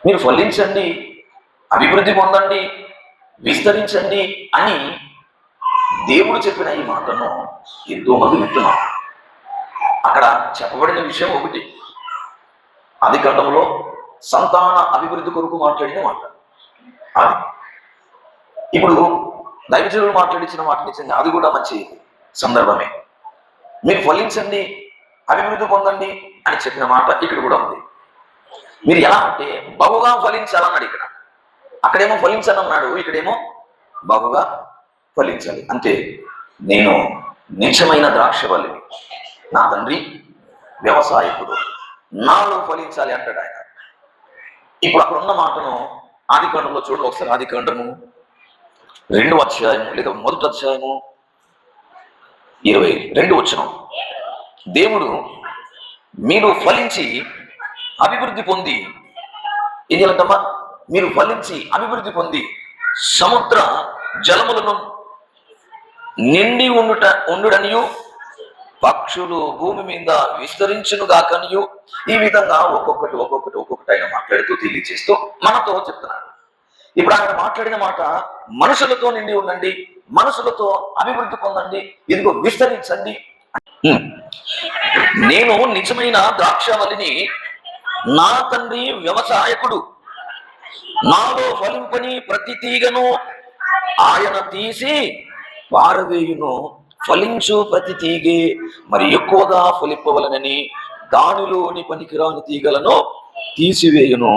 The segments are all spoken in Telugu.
మీరు ఫలించండి, అభివృద్ధి పొందండి, విస్తరించండి అని దేవుడు చెప్పిన ఈ మాటను ఎంతో మంది వింటున్నాం. అక్కడ చెప్పబడిన విషయం ఒకటి, ఆది కాండంలో సంతాన అభివృద్ధి కొరకు మాట్లాడిన మాట అది. ఇప్పుడు దైవజనులు మాట్లాడించిన మాట నిజంగా అది కూడా మంచి సందర్భమే. మీరు ఫలించండి, అభివృద్ధి పొందండి అని చెప్పిన మాట ఇక్కడ కూడా ఉంది. మీరు ఎలా అంటే బహుగా ఫలించాలన్నాడు ఇక్కడ. అక్కడేమో ఫలించాలన్నాడు, ఇక్కడేమో బహుగా ఫలించాలి. అంటే నేను నిజమైన ద్రాక్షవల్లిని, నా తండ్రి వ్యవసాయకుడు, నాలో ఫలించాలి అంటాడు ఆయన. ఇప్పుడు అక్కడ ఉన్న మాటను ఆది కాండంలో చూడండి ఒకసారి. ఆది కాండము 2వ అధ్యాయము లేదా 1వ అధ్యాయము 22వ వచనం. దేవుడు మీరు ఫలించి అభివృద్ధి పొంది, ఏం చేయాలంటమ్మా? మీరు ఫలించి అభివృద్ధి పొంది సముద్ర జలములను నిండి ఉండుడనియు పక్షులు భూమి మీద విస్తరించును గాకనియు, ఈ విధంగా ఒక్కొక్కటి ఆయన మాట్లాడుతూ తెలియజేస్తూ మనతో చెప్తున్నాడు. ఇప్పుడు ఆయన మాట్లాడిన మాట మనుషులతో నిండి ఉండండి, మనుషులతో అభివృద్ధి పొందండి, ఇదిగో విస్తరించండి. నేను నిజమైన ద్రాక్షవల్లిని, నా తండ్రి వ్యవసాయకుడు, నాలో ఫలింపని ప్రతి తీగను ఆయన తీసి పారవేయును, ఫలించు ప్రతి తీగే మరి ఎక్కువగా ఫలింపవలనని దానిలోని పనికిరాని తీగలను తీసివేయును.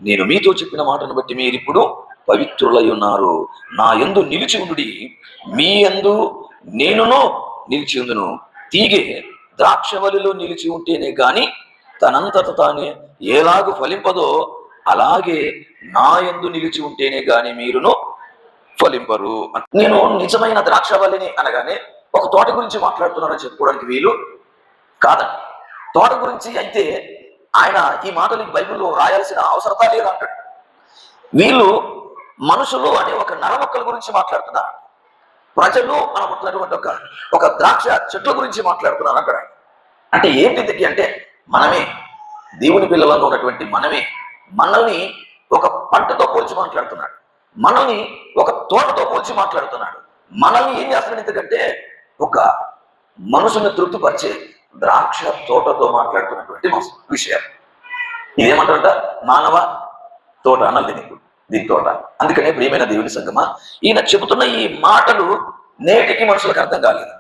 నేను మీతో చెప్పిన మాటను బట్టి మీరిప్పుడు పవిత్రులై ఉన్నారు. నా యందు నిలిచి ఉండుడి, మీ యందు నేనును నిలిచి ఉందును. తీగే ద్రాక్షవల్లిలో నిలిచి ఉంటేనే గాని తనంతట తానే ఎలాగూ ఫలింపదో, అలాగే నా యందు నిలిచి ఉంటేనే గాని మీరును ఫలింపరు. నేను నిజమైన ద్రాక్షవల్లిని అనగానే ఒక తోట గురించి మాట్లాడుతున్నారని చెప్పుకోవడానికి వీలు కాదండి. తోట గురించి అయితే ఆయన ఈ మాటలు బైబిల్లో రాయాల్సిన అవసరత లేదంటాడు. వీళ్ళు మనుషులు అనే ఒక నరమొక్కల గురించి మాట్లాడుతున్నారు. ప్రజలు అనుకుంటున్నటువంటి ఒక ద్రాక్ష చెట్ల గురించి మాట్లాడుతున్నారు అక్కడ. అంటే ఏంటి అంటే మనమే, దేవుని పిల్లలలో ఉన్నటువంటి మనల్ని ఒక పంటతో పోల్చి మాట్లాడుతున్నాడు, మనల్ని ఒక తోటతో పోల్చి మాట్లాడుతున్నాడు. మనల్ని ఏం చేస్తున్నాడు ఎందుకంటే ఒక మనుషుని తృప్తిపరిచే ద్రాక్ష తోటతో మాట్లాడుతున్నటువంటి విషయం. ఇదేమంటారంట? మానవ తోట అన్నది దీని తోట. అందుకనే ప్రియమైన దేవుని సంగమా, ఈయన చెబుతున్న ఈ మాటలు నేటికి మనుషులకు అర్థం కాలేదు.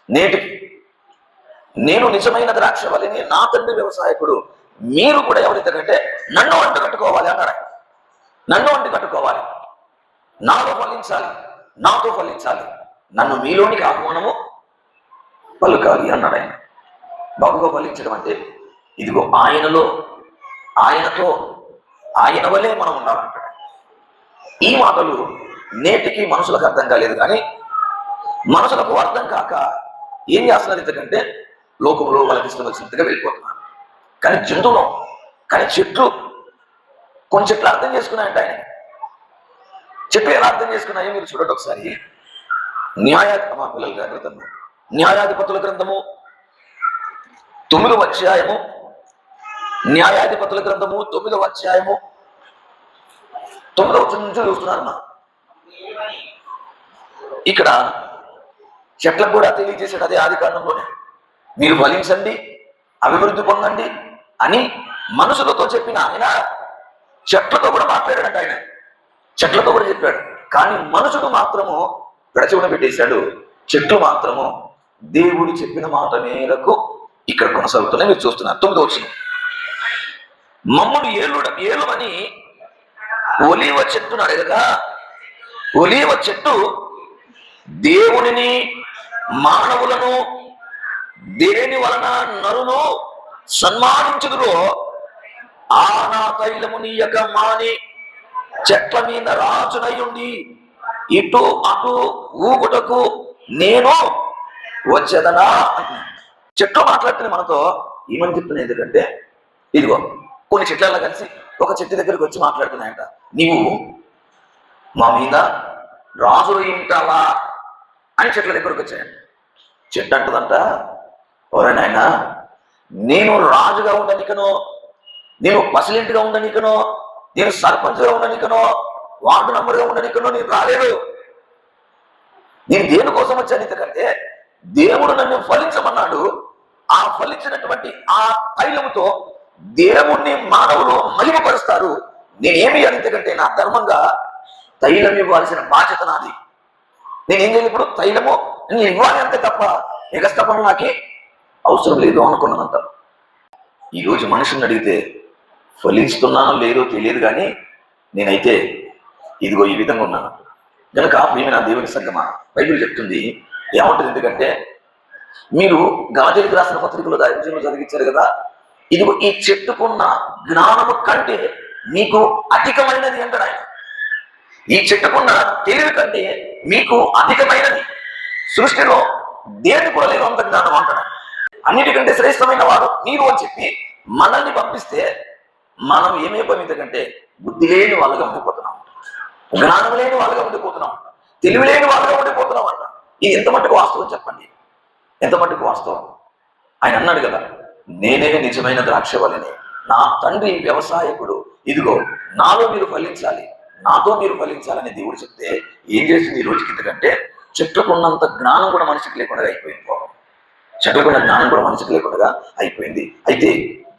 నేటికి నేను నిజమైన ద్రాక్షవల్లిని, నా తండ్రి వ్యవసాయకుడు, మీరు కూడా ఎవరైతే నన్ను అంటు కట్టుకోవాలి అన్నాడు. నన్ను అంటు కట్టుకోవాలి, నాలో ఫలించాలి, నాతో ఫలించాలి, నన్ను మీలోనికి ఆహ్వానము పలుకాలి అన్నాడు ఆయన. బహుగా ఫలించడం అంటే ఇదిగో ఆయనలో, ఆయనతో, ఆయన వల్లే మనం ఉండాలంటాడు. ఈ మాటలు నేటికి మనుషులకు అర్థం కాలేదు. కానీ మనుషులకు అర్థం కాక ఏం చేస్తున్నారు ఎందుకంటే లోకంలో వాళ్ళకి ఇష్టం వచ్చినట్టుగా వెళ్ళిపోతున్నారు. కానీ జంతువులు, కానీ చెట్లు, కొన్ని చెట్లు అర్థం చేసుకున్నాయంట ఆయన. చెట్లు ఎలా అర్థం చేసుకున్నాయో మీరు చూడండి ఒకసారి. న్యాయాధిపతుల గ్రంథము 9వ అధ్యాయము, న్యాయాధిపతుల గ్రంథము 9వ అధ్యాయము 9వ వచనం నుంచి చూస్తున్నారు. ఇక్కడ చెట్లకు కూడా తెలియజేశాడు అదే ఆది కాండంలోనే. మీరు ఫలించండి, అభివృద్ధి పొందండి అని మనుషులతో చెప్పిన ఆయన చెట్లతో కూడా మాట్లాడాడంట. ఆయన చెట్లతో కూడా చెప్పాడు. కానీ మనుషుడు మాత్రము పెడచెవిన పెట్టేశాడు. చెట్లు మాత్రము దేవుడు చెప్పిన మాట మేరకు ఇక్కడ కొనసాగుతున్నాయి. మీరు చూస్తున్నారు 9వ వచనం. మమ్ముడు ఏలుమని ఒలీవ చెట్టును అడగగా, ఒలీవ చెట్టు దేవునిని మానవులను దేని వలన నరులు సన్మానించుదురో ఆ నా తైలము నీయక మాని చెట్ల మీద రాజునయ్యుండి ఇటు అటు ఊగుటకు నేను వచ్చేదనా. చెట్లు మాట్లాడుతున్నాయి మనతో. ఏమని చెప్తున్నాయి ఎందుకంటే ఇదిగో కొన్ని చెట్లలో కలిసి ఒక చెట్టు దగ్గరికి వచ్చి మాట్లాడుతున్నాయంట. నీవు మా మీద రాజు ఉంటావా అని చెట్ల దగ్గరకు వచ్చాయంట. చెట్టు అంటదంట, ఎవరే నాయన, నేను రాజుగా ఉండనికనో, నేను పసిలింటిగా ఉండనికనో నేను సర్పంచ్గా ఉండనికనో వార్డు నంబర్గా ఉండనికనో నేను రాలేదు. నేను దేనికోసం వచ్చాను ఇంతకంటే దేవుడు నన్ను ఫలించమన్నాడు. ఆ ఫలించినటువంటి ఆ తైలముతో దేవుణ్ణి మానవులు మహిమపరుస్తారు. నేనేమి అంతకంటే నా ధర్మంగా తైలం ఇవ్వాల్సిన బాధ్యత నాది. నేనేం చేయాలి ఇప్పుడు? తైలము నేను ఇవ్వాలి అంతే తప్ప ఎగస్తపడం నాకే అవసరం లేదు అనుకున్నానంత. ఈరోజు మనుషుని అడిగితే ఫలిస్తున్నానో లేదో తెలియదు, కానీ నేనైతే ఇదిగో ఈ విధంగా ఉన్నాను. కనుక ప్రియమైన దేవుని సంగమా, బైబిల్ చెప్తుంది ఏమంటుంది? ఎందుకంటే మీరు గలాతీయులకు రాసిన పత్రికలో దైవజనులు చదివించారు కదా, ఇదిగో ఈ చెట్టుకున్న జ్ఞానము కంటే మీకు అధికమైనది అంటాడు ఆయన. ఈ చెట్టుకున్న తెలివి కంటే మీకు అధికమైనది సృష్టిలో దేని కూడా లేదు అంత జ్ఞానం అంటాడు. అన్నిటికంటే శ్రేష్టమైన వాడు మీరు అని చెప్పి మనల్ని పంపిస్తే మనం ఏమైపోయింది? ఎందుకంటే బుద్ధి లేని వాళ్ళుగా ఉండిపోతున్నాం, జ్ఞానం లేని వాళ్ళుగా ఉండిపోతున్నాం, తెలివి లేని వాళ్ళుగా ఉండిపోతున్నాం అంట. ఇది ఎంత మట్టుకు వాస్తవం చెప్పండి? ఎంత మట్టుకు వాస్తవం? ఆయన అన్నాడు కదా, నేనే నిజమైన ద్రాక్షవల్లిని, నా తండ్రి వ్యవసాయకుడు, ఇదిగో నాలో మీరు ఫలించాలి, నాతో మీరు ఫలించాలని దేవుడు చెప్తే ఏం చేసింది ఈ రోజుకి? ఎందుకంటే చెట్లకున్నంత జ్ఞానం కూడా మనిషికి లేకుండా అయిపోయింది. చెట్లకున్న జ్ఞానం కూడా మనిషికి లేకుండా అయిపోయింది. అయితే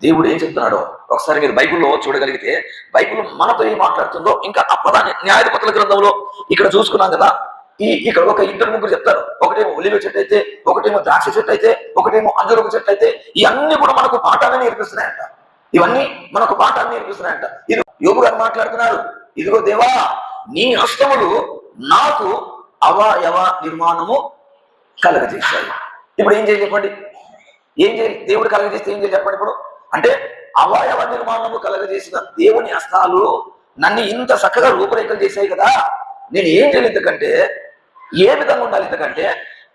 దేవుడు ఏం చెప్తున్నాడో ఒకసారి మీరు బైబిల్లో చూడగలిగితే, బైబిల్ మనతో ఏం మాట్లాడుతుందో ఇంకా ఆ పదాన్ని న్యాయాధిపతుల గ్రంథంలో ఇక్కడ చూసుకున్నాం కదా. ఇక్కడ ఒక ఇద్దరు ముగ్గురు చెప్తారు. ఒకటేమో ఒలివ చెట్టు అయితే, ఒకటేమో ద్రాక్ష చెట్టు అయితే, ఒకటేమో అంజూరపు చెట్టు అయితే, ఇవన్నీ కూడా మనకు పాఠాన్ని నేర్పిస్తున్నాయంట. ఇవన్నీ మనకు పాఠాన్ని నేర్పిస్తున్నాయంట. ఇది యోబు గారు మాట్లాడుతున్నారు, ఇదిగో దేవా నీ హస్తములు నాకు అవయవ నిర్మాణము కలగజేశాయి. ఇప్పుడు ఏం చేయాలి చెప్పండి? ఏం చేయాలి? దేవుడు కలగజేస్తే ఏం చేయాలి చెప్పండి? ఇప్పుడు అంటే అవయవ నిర్మాణము కలగజేసిన దేవుని హస్తాలు నన్ను ఇంత చక్కగా రూపురేఖలు చేశాయి కదా, నేను ఏం చేయాలి? ఎందుకంటే ఏ విధంగా ఉండాలి? ఎందుకంటే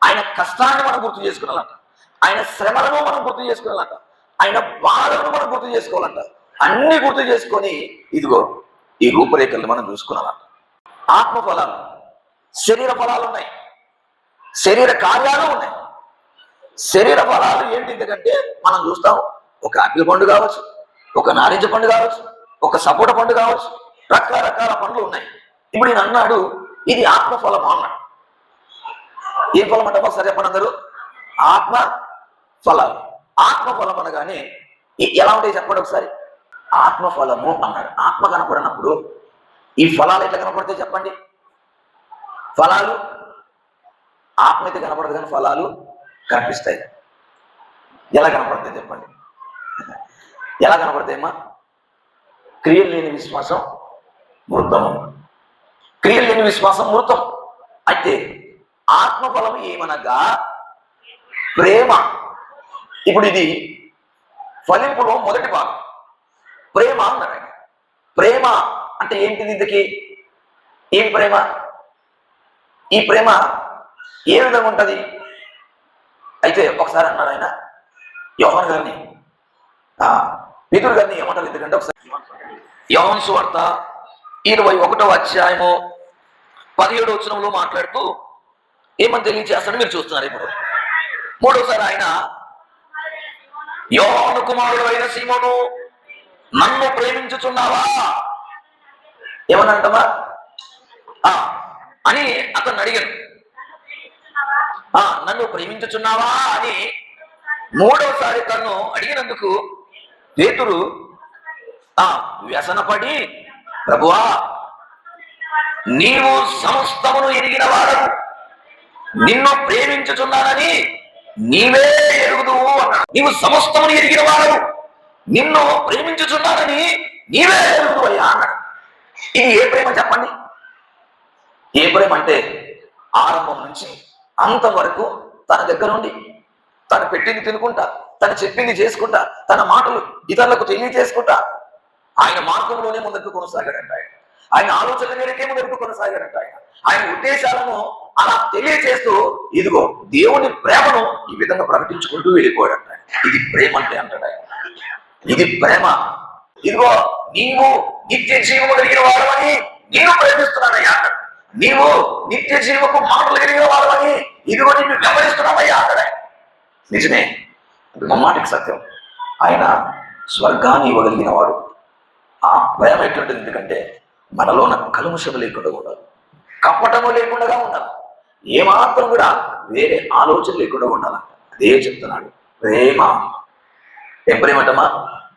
ఆయన కష్టాన్ని మనం గుర్తు చేసుకోవాలంట, ఆయన శ్రమలను మనం గుర్తు చేసుకోవాలంట, ఆయన బాధలను మనం గుర్తు చేసుకోవాలంట. అన్ని గుర్తు చేసుకొని ఇదిగో ఈ రూపురేఖలను మనం చూసుకున్నామంట. ఆత్మ ఫలాలు, శరీర ఫలాలు ఉన్నాయి, శరీర కార్యాలు ఉన్నాయి. శరీర ఫలాలు ఏంటి? ఎందుకంటే మనం చూస్తాం, ఒక ఆపిల్ పండు కావచ్చు, ఒక నారింజ పండు కావచ్చు, ఒక సపోట పండు కావచ్చు, రకరకాల పండ్లు ఉన్నాయి. ఇప్పుడు ఈయన అన్నాడు ఇది ఆత్మ ఫలము అన్నాడు. ఏం ఫలం అంటే ఒకసారి చెప్పండి అందరూ? ఆత్మ ఫలాలు. ఆత్మ ఫలం అనగానే ఎలా ఉంటాయి చెప్పండి ఒకసారి? ఆత్మ ఫలము అన్నాడు. ఆత్మ కనపడినప్పుడు ఈ ఫలాలు ఎట్లా కనపడతాయి చెప్పండి? ఫలాలు ఆత్మ అయితే కనపడదు, కానీ ఫలాలు కనిపిస్తాయి. ఎలా కనపడతాయి చెప్పండి? ఎలా కనపడతాయమ్మా? క్రియలు లేని విశ్వాసం మృతము. క్రియలు లేని విశ్వాసం మృతం. అయితే ఆత్మఫలం ఏమనగా ప్రేమ. ఇప్పుడు ఇది ఫలింపులో మొదటి భాగం ప్రేమ అన్నాడు. ప్రేమ అంటే ఏంటిది? ఇందుకి ఏం ప్రేమ? ఈ ప్రేమ ఏ విధంగా ఉంటుంది? అయితే ఒకసారి అన్నాడు ఆయన యోహాను గారిని, పేతురు గారిని ఏమంటారు? ఎందుకంటే ఒకసారి యోహాను సువార్త 21వ అధ్యాయము 17వ వచనంలో మాట్లాడుతూ ఏమని తెలియజేస్తాడో మీరు చూస్తున్నారు. ఇప్పుడు మూడోసారి ఆయన యోహాను కుమారుడు అయిన సీమోను నన్ను ప్రేమించుచున్నావా ఏమనంటమా అని అతను అడిగాను. నన్ను ప్రేమించుచున్నావా అని మూడవసారి తను అడిగినందుకు పేతురు వ్యసనపడి, ప్రభువా నీవు సమస్తమును ఎరిగిన వాడవు, నిన్ను ప్రేమించుచున్నానని నీవే ఎరుగుదువు అన్నాడు. నీవు సమస్తమును ఎరిగిన వాడవు, నిన్ను ప్రేమించుచున్నానని నీవే ఎరుగుదువు అయ్యా అన్నాడు. ఇది ఏ ప్రేమ చెప్పండి? ఏ ప్రేమ అంటే ఆరంభం నుంచి అంతవరకు తన దగ్గర నుండి తను పెట్టింది తినుకుంటా, తను చెప్పింది చేసుకుంటా, తన మాటలు ఇతరులకు తెలియజేసుకుంటా ఆయన మార్గంలోనే ముందుకు కొనసాగాడంట. ఆయన ఆలోచన మేరకే ముందుకు కొనసాగాడంట. ఆయన ఉద్దేశాలను అలా తెలియజేస్తూ ఇదిగో దేవుని ప్రేమను ఈ విధంగా ప్రకటించుకుంటూ వెళ్ళిపోయాడంట. ఇది ప్రేమ అంటే అంటాడు ఆయన. ఇది ప్రేమ. ఇదిగో నీవు నిత్య జీవము కలిగిన వాడవని నేను ప్రేమిస్తున్నానయ్యా అన్నాడు. నీవు నిత్య జీవకు మాటలు కలిగిన వాడవని ఇదిగో నిన్ను గమనిస్తున్నావయ్యా అన్నాడు. నిజమే, అది మమ్మాటికి సత్యం. ఆయన స్వర్గాన్ని ఇవ్వగలిగిన వాడు, ఆ ప్రేమ ఎటువంటిది? ఎందుకంటే మనలోన కల్మషము లేకుండా ఉండాలి, కపటము లేకుండా ఉండాలి, ఏమాత్రం కూడా వేరే ఆలోచన లేకుండా ఉండాలి. అదే చెప్తున్నాడు ప్రేమ. ఏం ప్రేమ అంటమ్మా?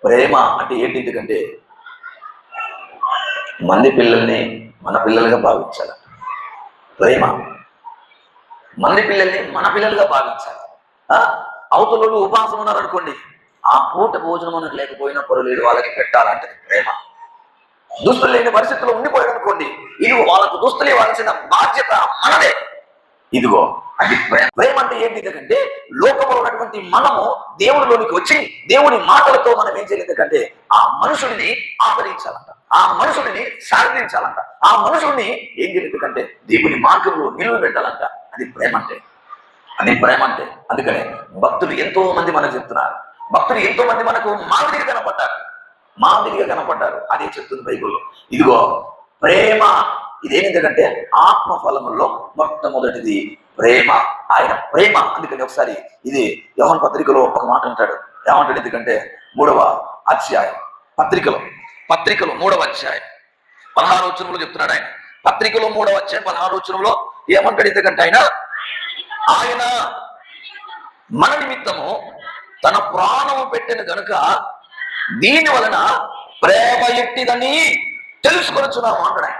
ప్రేమ అంటే ఏంటి? ఎందుకంటే మంది పిల్లల్ని మన పిల్లలుగా భావించాలి. ప్రేమ మంది పిల్లల్ని మన పిల్లలుగా భావించాలి. అవతల ఉపాసం ఉన్నారనుకోండి, ఆ పూట భోజనం మనకు లేకపోయినా పొరలేడు, వాళ్ళకి పెట్టాలంటే ప్రేమ. దుస్తులు లేని పరిస్థితుల్లో ఉండిపోయాడు అనుకోండి, ఇది వాళ్ళకు దుస్తులు ఇవ్వాల్సిన బాధ్యత మనదే. ఇదిగో అది ప్రేమ. ప్రేమ అంటే ఏంటి? ఎందుకంటే లోకంలో ఉన్నటువంటి మనము దేవుడిలోనికి వచ్చి దేవుని మాటలతో మనం ఏం చేయలేదు కంటే ఆ మనుషుడిని ఆదరించాలంట, ఆ మనుషుడిని సాధించాలంట, ఆ మనుషుడిని ఏం చేయలేదు కంటే దేవుని మార్గంలో నిలువ పెట్టాలంట. అది ప్రేమ అంటే, అది ప్రేమ అంటే. అందుకనే భక్తులు ఎంతో మంది మనకు చెప్తున్నారు, భక్తులు ఎంతో మంది మనకు మాదిరిగా కనపడ్డారు. అదే చెప్తుంది బైబిల్లో. ఇదిగో ప్రేమ. ఇదేంటంటే ఆత్మ ఫలముల్లో మొట్టమొదటిది ప్రేమ. ఆయన ప్రేమ. అందుకని ఒకసారి ఇది యోహాను పత్రికలో ఒక మాట అంటాడు. ఏమంటాడు? ఎందుకంటే 3వ అధ్యాయం పత్రికలో 3వ అధ్యాయం 16వ వచనంలో చెప్తున్నాడు ఆయన. పత్రికలో 3వ అధ్యాయం 16వ వచనంలో ఏమంటాడు? ఎందుకంటే ఆయన మన నిమిత్తము తన ప్రాణము పెట్టిన గనుక దీని వలన ప్రేమ ఎట్టిదని తెలుసుకొనుచున్నాము అంటాడు.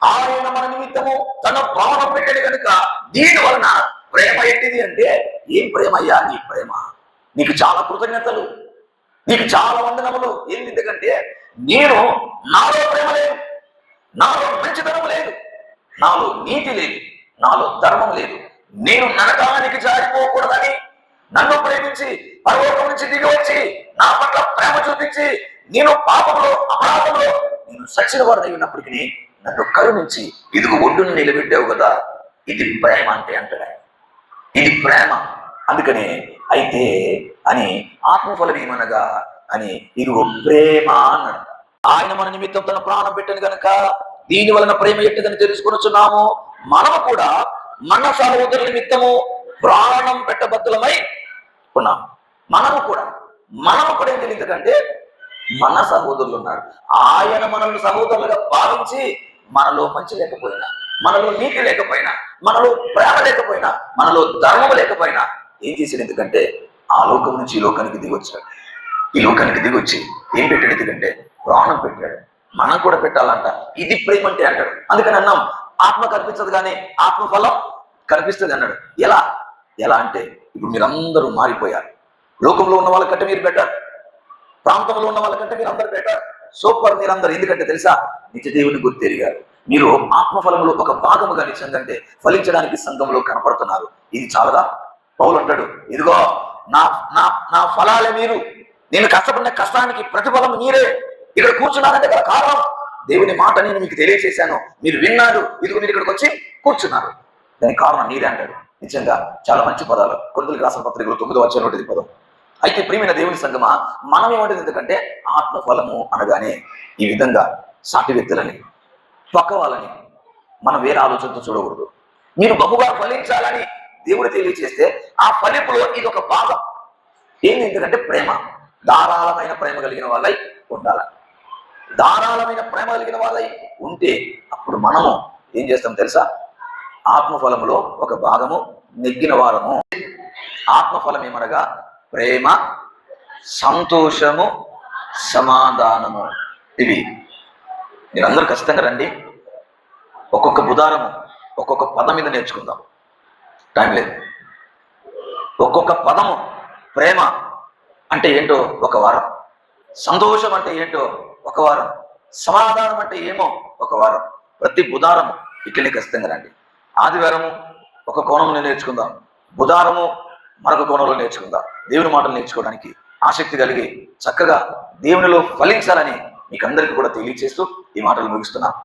ఆయన మన నిమిత్తము తన ప్రాణం పెట్టిన కనుక దీని వలన ప్రేమ ఎట్టిది అంటే ఏం ప్రేమ అయ్యా? నీ ప్రేమ. నీకు చాలా కృతజ్ఞతలు, నీకు చాలా వందనములు. ఎందుకంటే నాలో ప్రేమ లేదు, నాలో మంచితనం లేదు, నాలో నీతి లేదు, నాలో ధర్మం లేదు. నేను నరకానికి జారిపోకూడదని నన్ను ప్రేమించి పరలోకం నుంచి దిగి వచ్చి నా పట్ల ప్రేమ చూపించి నేను పాపంలో అపరాధంలో నేను సచిన వాడిని ఉన్నప్పటికీ నన్ను కరుణించి ఇదిగో ఒడ్డును నిలబెట్టావు కదా, ఇది ప్రేమ అంటే అంటాడు. ఇది ప్రేమ. అందుకని అయితే అని ఆత్మఫలం ఏమనగా అని ఇదిగో ప్రేమ అన్నాడు. ఆయన మన నిమిత్తం తన ప్రాణం పెట్టాను కనుక దీని వలన ప్రేమ ఎట్టిదని తెలుసుకొనుచున్నాము. మనము కూడా మన సహోదరుల నిమిత్తము ప్రాణం పెట్టబద్దులమై ఉన్నాము. మనము కూడా ఏం తెలియదు కంటే మన సహోదరులు ఉన్నారు. ఆయన మనల్ని సహోదరులుగా భావించి మనలో మంచి లేకపోయినా, మనలో నీతి లేకపోయినా, మనలో ప్రేమ లేకపోయినా, మనలో ధర్మం లేకపోయినా ఏం చేశాడు? ఎందుకంటే ఆ లోకం నుంచి ఈ లోకానికి దిగొచ్చాడు. ఈ లోకానికి దిగొచ్చి ఏం పెట్టాడు? ఎందుకంటే ప్రాణం పెట్టాడు. మనం కూడా పెట్టాలంట. ఇది ప్రేమ అంటే అంటాడు. అందుకని అన్నాం ఆత్మ కనిపించదు కానీ ఆత్మఫలం కనిపిస్తుంది అన్నాడు. ఎలా అంటే ఇప్పుడు మీరందరూ మారిపోయారు. లోకంలో ఉన్న వాళ్ళకంటే మీరు బెటర్, ప్రాంతంలో ఉన్న వాళ్ళకంటే మీరు అందరు బెటర్, సూపర్ మీరందరూ. ఎందుకంటే తెలుసా? నిజ దేవుని గుర్తు ఎరిగారు. మీరు ఆత్మఫలంలో ఒక భాగముగా నిజంగంటే ఫలించడానికి సంఘంలో కనపడుతున్నారు. ఇది చాలదా? పౌలు అంటాడు, ఇదిగో నా నా నా ఫలాలే మీరు, నేను కష్టపడిన కష్టానికి ప్రతిఫలం మీరే. ఇక్కడ కూర్చున్నారంటే గల కారణం దేవుని మాట నేను మీకు తెలియజేశాను, మీరు విన్నారు, ఇదిగో మీరు ఇక్కడికి వచ్చి కూర్చున్నారు, దానికి కారణం మీరే అంటాడు. నిజంగా చాలా మంచి పదాలు. కొరింథీయులకు రాసిన పత్రికలో 9వ అధ్యాయం పదం. అయితే ప్రియమైన దేవుని సంగమా, మనం ఏమంటుంది? ఎందుకంటే ఆత్మఫలము అనగానే ఈ విధంగా సాటి వ్యక్తులని, పక్క వాళ్ళని మనం వేరే ఆలోచనతో చూడకూడదు. మీరు బహుగా ఫలించాలని దేవుడు తెలియజేస్తే ఆ ఫలింపులో ఇది ఒక భాగం. ఏంటి? ఎందుకంటే ప్రేమ. ధారాళమైన ప్రేమ కలిగిన వాళ్ళై ఉండాలి. ధారాళమైన ప్రేమ కలిగిన వాళ్ళై ఉంటే అప్పుడు మనము ఏం చేస్తాం తెలుసా? ఆత్మఫలములో ఒక భాగము నెగ్గిన వారము. ఆత్మఫలం ఏమనగా ప్రేమ, సంతోషము, సమాధానము. ఇవి మీరందరూ ఖచ్చితంగా రండి. ఒక్కొక్క బుధారము ఒక్కొక్క పదం మీద నేర్చుకుందాం, టైం లేదు. ఒక్కొక్క పదము. ప్రేమ అంటే ఏంటో ఒక వారం, సంతోషం అంటే ఏంటో ఒక వారం, సమాధానం అంటే ఏమో ఒక వారం. ప్రతి బుధారము ఇట్లనే ఖచ్చితంగా రండి. ఆదివారము ఒక కోణంలో నేర్చుకుందాం, బుధారము మరొక కోణంలో నేర్చుకుందాం. దేవుని మాటలు నేర్చుకోవడానికి ఆసక్తి కలిగి చక్కగా దేవునిలో ఫలించాలని మీకు అందరికీ కూడా తెలియజేస్తూ ఈ మాటలు ముగిస్తున్నాను.